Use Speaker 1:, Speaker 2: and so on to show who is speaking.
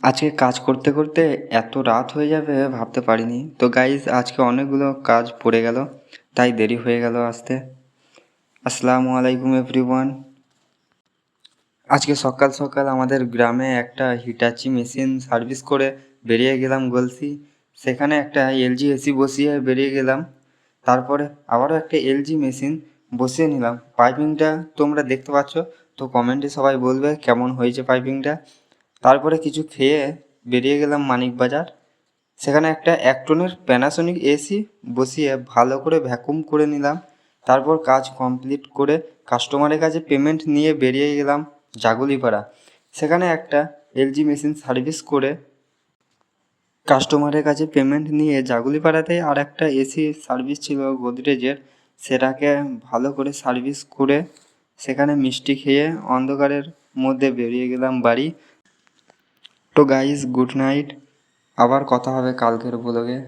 Speaker 1: আজকে কাজ করতে করতে এত রাত হয়ে যাবে ভাবতে পারিনি। তো গাইজ আজকে অনেকগুলো কাজ পড়ে গেল, তাই দেরি হয়ে গেল আসতে। আসসালামু আলাইকুম এভরিওয়ান। আজকে সকাল সকাল আমাদের গ্রামে একটা হিটাচি মেশিন সার্ভিস করে বেরিয়ে গেলাম গলসি। সেখানে একটা এলজি এসি বসিয়ে বেরিয়ে গেলাম। তারপরে আবারও একটা এলজি মেশিন বসিয়ে নিলাম। পাইপিংটা তোমরা দেখতে পাচ্ছ, তো কমেন্টে সবাই বলবে কেমন হয়েছে পাইপিংটা। তারপরে কিছু খেয়ে বেরিয়ে গেলাম মানিক বাজার। সেখানে একটা 1 টনের প্যানাসোনিক এসি বসিয়ে ভালো করে ভ্যাকুম করে নিলাম। তারপর কাজ কমপ্লিট করে কাস্টমারের কাছে পেমেন্ট নিয়ে বেরিয়ে গেলাম জাগুলিপাড়া। সেখানে একটা এলজি মেশিন সার্ভিস করে কাস্টমারের কাছে পেমেন্ট নিয়ে জাগুলিপাড়াতে আর একটা এসি সার্ভিস ছিল গোদরেজের, সেটাকে ভালো করে সার্ভিস করে সেখানে মিষ্টি খেয়ে অন্ধকারের মধ্যে বেরিয়ে গেলাম বাড়ি। তো গাইজ গুড নাইট, আবার কথা হবে কালকের ব্লগে।